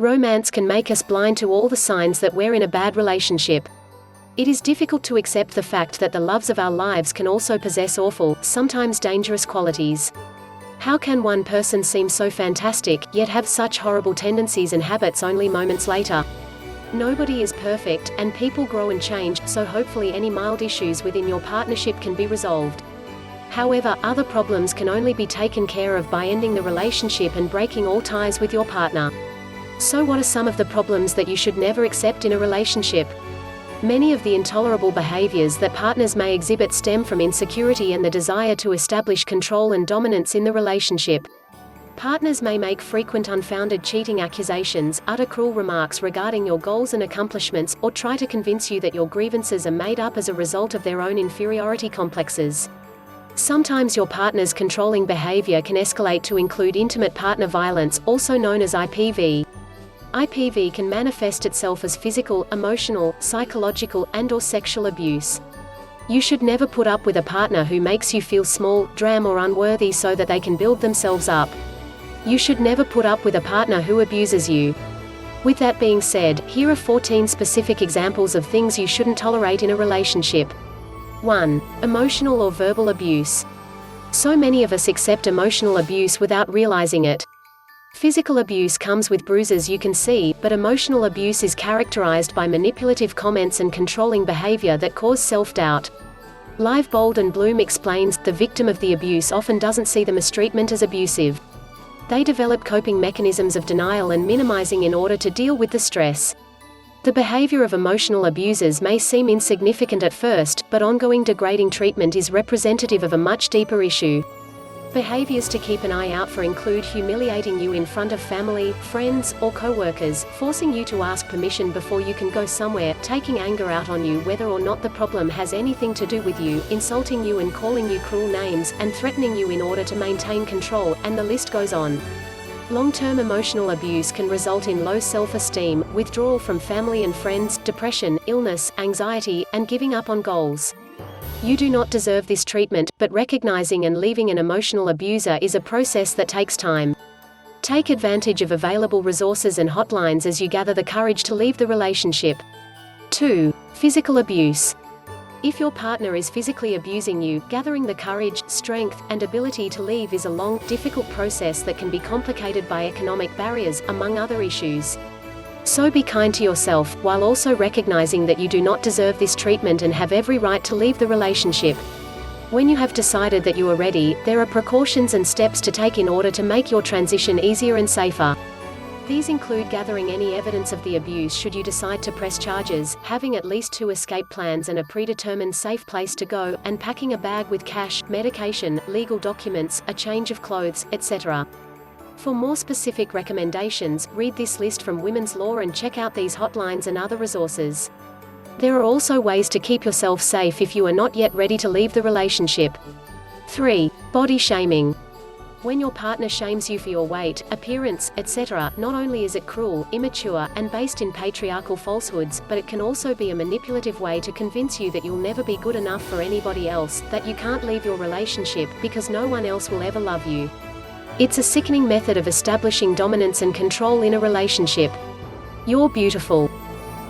Romance can make us blind to all the signs that we're in a bad relationship. It is difficult to accept the fact that the loves of our lives can also possess awful, sometimes dangerous qualities. How can one person seem so fantastic, yet have such horrible tendencies and habits only moments later? Nobody is perfect, and people grow and change, so hopefully any mild issues within your partnership can be resolved. However, other problems can only be taken care of by ending the relationship and breaking all ties with your partner. So what are some of the problems that you should never accept in a relationship? Many of the intolerable behaviors that partners may exhibit stem from insecurity and the desire to establish control and dominance in the relationship. Partners may make frequent unfounded cheating accusations, utter cruel remarks regarding your goals and accomplishments, or try to convince you that your grievances are made up as a result of their own inferiority complexes. Sometimes your partner's controlling behavior can escalate to include intimate partner violence, also known as IPV. IPV can manifest itself as physical, emotional, psychological, and/or sexual abuse. You should never put up with a partner who makes you feel small, damn or unworthy so that they can build themselves up. You should never put up with a partner who abuses you. With that being said, here are 14 specific examples of things you shouldn't tolerate in a relationship. 1. Emotional or verbal abuse. So many of us accept emotional abuse without realizing it. Physical abuse comes with bruises you can see, but emotional abuse is characterized by manipulative comments and controlling behavior that cause self-doubt. Live Bold and Bloom explains, the victim of the abuse often doesn't see the mistreatment as abusive. They develop coping mechanisms of denial and minimizing in order to deal with the stress. The behavior of emotional abusers may seem insignificant at first, but ongoing degrading treatment is representative of a much deeper issue. Behaviors to keep an eye out for include humiliating you in front of family, friends, or co-workers, forcing you to ask permission before you can go somewhere, taking anger out on you whether or not the problem has anything to do with you, insulting you and calling you cruel names, and threatening you in order to maintain control, and the list goes on. Long-term emotional abuse can result in low self-esteem, withdrawal from family and friends, depression, illness, anxiety, and giving up on goals. You do not deserve this treatment, but recognizing and leaving an emotional abuser is a process that takes time. Take advantage of available resources and hotlines as you gather the courage to leave the relationship. 2. Physical abuse. If your partner is physically abusing you, gathering the courage, strength, and ability to leave is a long, difficult process that can be complicated by economic barriers, among other issues. So be kind to yourself, while also recognizing that you do not deserve this treatment and have every right to leave the relationship. When you have decided that you are ready, there are precautions and steps to take in order to make your transition easier and safer. These include gathering any evidence of the abuse should you decide to press charges, having at least 2 escape plans and a predetermined safe place to go, and packing a bag with cash, medication, legal documents, a change of clothes, etc. For more specific recommendations, read this list from Women's Law and check out these hotlines and other resources. There are also ways to keep yourself safe if you are not yet ready to leave the relationship. 3. Body shaming. When your partner shames you for your weight, appearance, etc., not only is it cruel, immature, and based in patriarchal falsehoods, but it can also be a manipulative way to convince you that you'll never be good enough for anybody else, that you can't leave your relationship, because no one else will ever love you. It's a sickening method of establishing dominance and control in a relationship. You're beautiful.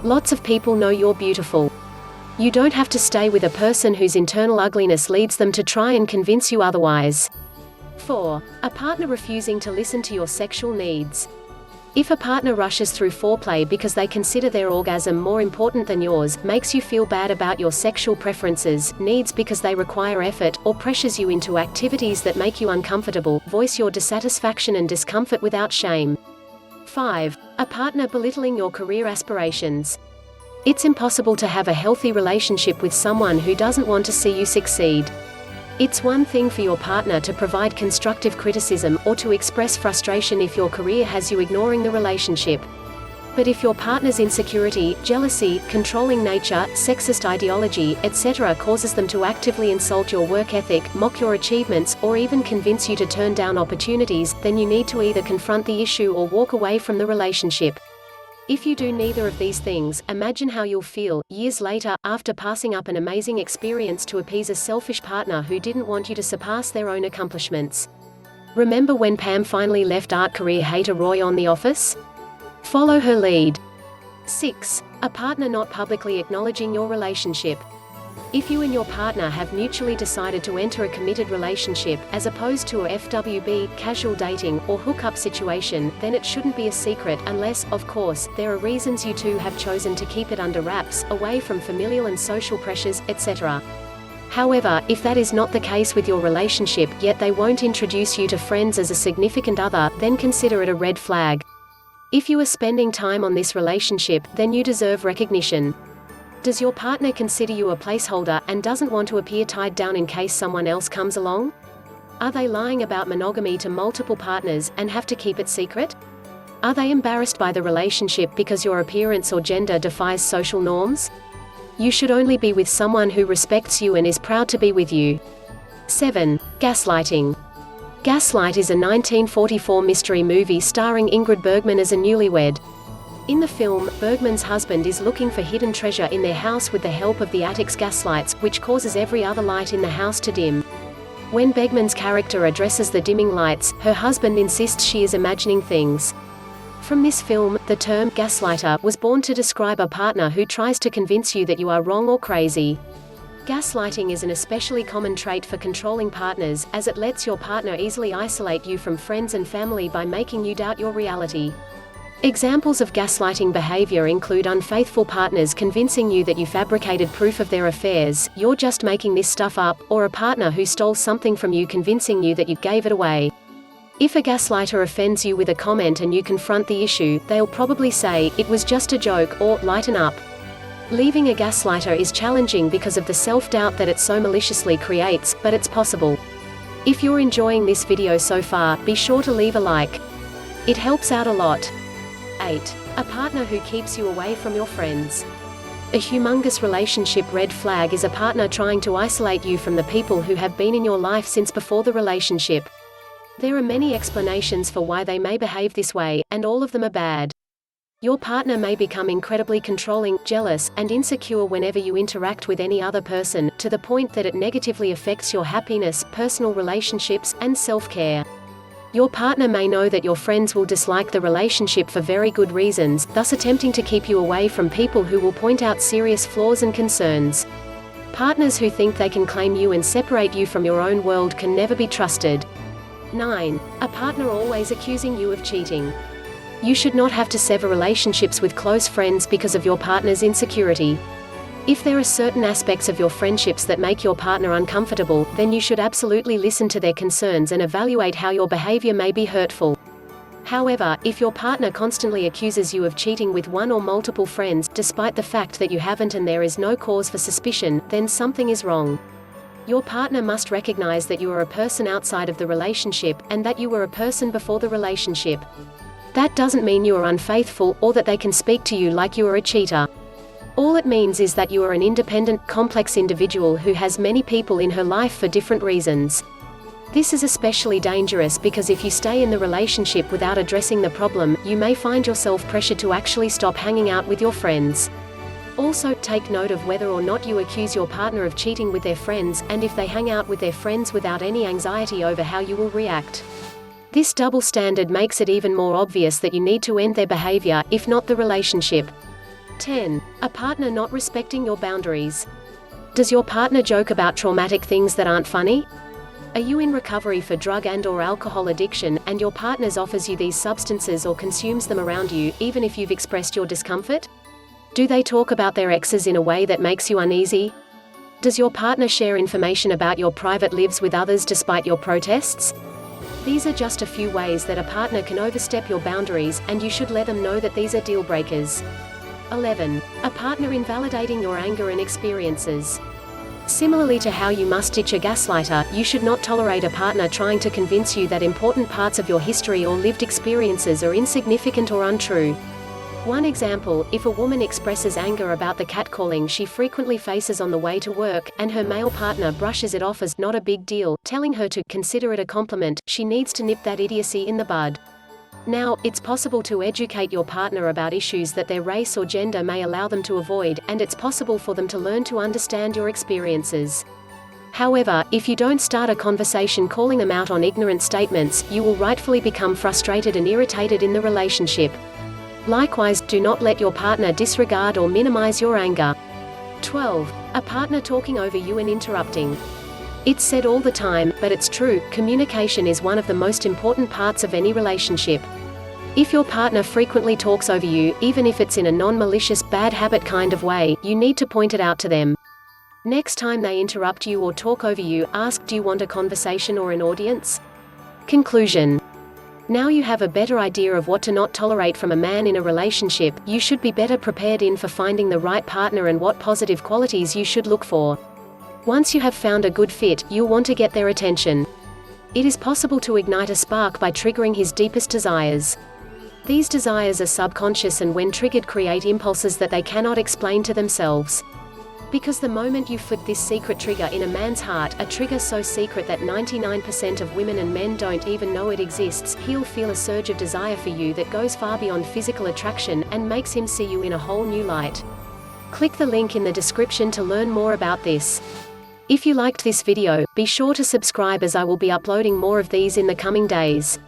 Lots of people know you're beautiful. You don't have to stay with a person whose internal ugliness leads them to try and convince you otherwise. 4. A partner refusing to listen to your sexual needs. If a partner rushes through foreplay because they consider their orgasm more important than yours, makes you feel bad about your sexual preferences, needs because they require effort, or pressures you into activities that make you uncomfortable, voice your dissatisfaction and discomfort without shame. 5. A partner belittling your career aspirations. It's impossible to have a healthy relationship with someone who doesn't want to see you succeed. It's one thing for your partner to provide constructive criticism, or to express frustration if your career has you ignoring the relationship. But if your partner's insecurity, jealousy, controlling nature, sexist ideology, etc. causes them to actively insult your work ethic, mock your achievements, or even convince you to turn down opportunities, then you need to either confront the issue or walk away from the relationship. If you do neither of these things, imagine how you'll feel, years later, after passing up an amazing experience to appease a selfish partner who didn't want you to surpass their own accomplishments. Remember when Pam finally left art career hater Roy on The Office? Follow her lead. 6. A partner not publicly acknowledging your relationship. If you and your partner have mutually decided to enter a committed relationship, as opposed to a FWB, casual dating, or hookup situation, then it shouldn't be a secret unless, of course, there are reasons you two have chosen to keep it under wraps, away from familial and social pressures, etc. However, if that is not the case with your relationship, yet they won't introduce you to friends as a significant other, then consider it a red flag. If you are spending time on this relationship, then you deserve recognition. Does your partner consider you a placeholder and doesn't want to appear tied down in case someone else comes along? Are they lying about monogamy to multiple partners and have to keep it secret? Are they embarrassed by the relationship because your appearance or gender defies social norms? You should only be with someone who respects you and is proud to be with you. 7. Gaslighting. Gaslight is a 1944 mystery movie starring Ingrid Bergman as a newlywed. In the film, Bergman's husband is looking for hidden treasure in their house with the help of the attic's gaslights, which causes every other light in the house to dim. When Bergman's character addresses the dimming lights, her husband insists she is imagining things. From this film, the term gaslighter was born to describe a partner who tries to convince you that you are wrong or crazy. Gaslighting is an especially common trait for controlling partners, as it lets your partner easily isolate you from friends and family by making you doubt your reality. Examples of gaslighting behavior include unfaithful partners convincing you that you fabricated proof of their affairs, you're just making this stuff up, or a partner who stole something from you convincing you that you gave it away. If a gaslighter offends you with a comment and you confront the issue, they'll probably say, "It was just a joke," or "Lighten up." Leaving a gaslighter is challenging because of the self-doubt that it so maliciously creates, but it's possible. If you're enjoying this video so far, be sure to leave a like. It helps out a lot. 8. A partner who keeps you away from your friends. A humongous relationship red flag is a partner trying to isolate you from the people who have been in your life since before the relationship. There are many explanations for why they may behave this way, and all of them are bad. Your partner may become incredibly controlling, jealous, and insecure whenever you interact with any other person, to the point that it negatively affects your happiness, personal relationships, and self-care. Your partner may know that your friends will dislike the relationship for very good reasons, thus attempting to keep you away from people who will point out serious flaws and concerns. Partners who think they can claim you and separate you from your own world can never be trusted. 9. A partner always accusing you of cheating. You should not have to sever relationships with close friends because of your partner's insecurity. If there are certain aspects of your friendships that make your partner uncomfortable, then you should absolutely listen to their concerns and evaluate how your behavior may be hurtful. However, if your partner constantly accuses you of cheating with one or multiple friends, despite the fact that you haven't and there is no cause for suspicion, then something is wrong. Your partner must recognize that you are a person outside of the relationship, and that you were a person before the relationship. That doesn't mean you are unfaithful, or that they can speak to you like you are a cheater. All it means is that you are an independent, complex individual who has many people in her life for different reasons. This is especially dangerous because if you stay in the relationship without addressing the problem, you may find yourself pressured to actually stop hanging out with your friends. Also, take note of whether or not you accuse your partner of cheating with their friends, and if they hang out with their friends without any anxiety over how you will react. This double standard makes it even more obvious that you need to end their behavior, if not the relationship. 10. A partner not respecting your boundaries. Does your partner joke about traumatic things that aren't funny? Are you in recovery for drug and/or alcohol addiction, and your partner offers you these substances or consumes them around you, even if you've expressed your discomfort? Do they talk about their exes in a way that makes you uneasy? Does your partner share information about your private lives with others despite your protests? These are just a few ways that a partner can overstep your boundaries, and you should let them know that these are deal breakers. 11. A partner invalidating your anger and experiences. Similarly to how you must ditch a gaslighter, you should not tolerate a partner trying to convince you that important parts of your history or lived experiences are insignificant or untrue. One example, if a woman expresses anger about the catcalling she frequently faces on the way to work, and her male partner brushes it off as not a big deal, telling her to consider it a compliment, she needs to nip that idiocy in the bud. Now, it's possible to educate your partner about issues that their race or gender may allow them to avoid, and it's possible for them to learn to understand your experiences. However, if you don't start a conversation calling them out on ignorant statements, you will rightfully become frustrated and irritated in the relationship. Likewise, do not let your partner disregard or minimize your anger. 12. A partner talking over you and interrupting. It's said all the time, but it's true, communication is one of the most important parts of any relationship. If your partner frequently talks over you, even if it's in a non-malicious bad habit kind of way, you need to point it out to them. Next time they interrupt you or talk over you, ask, do you want a conversation or an audience? Conclusion. Now you have a better idea of what to not tolerate from a man in a relationship. You should be better prepared for finding the right partner and what positive qualities you should look for. Once you have found a good fit, you'll want to get their attention. It is possible to ignite a spark by triggering his deepest desires. These desires are subconscious and when triggered create impulses that they cannot explain to themselves. Because the moment you flip this secret trigger in a man's heart, a trigger so secret that 99% of women and men don't even know it exists, he'll feel a surge of desire for you that goes far beyond physical attraction, and makes him see you in a whole new light. Click the link in the description to learn more about this. If you liked this video, be sure to subscribe as I will be uploading more of these in the coming days.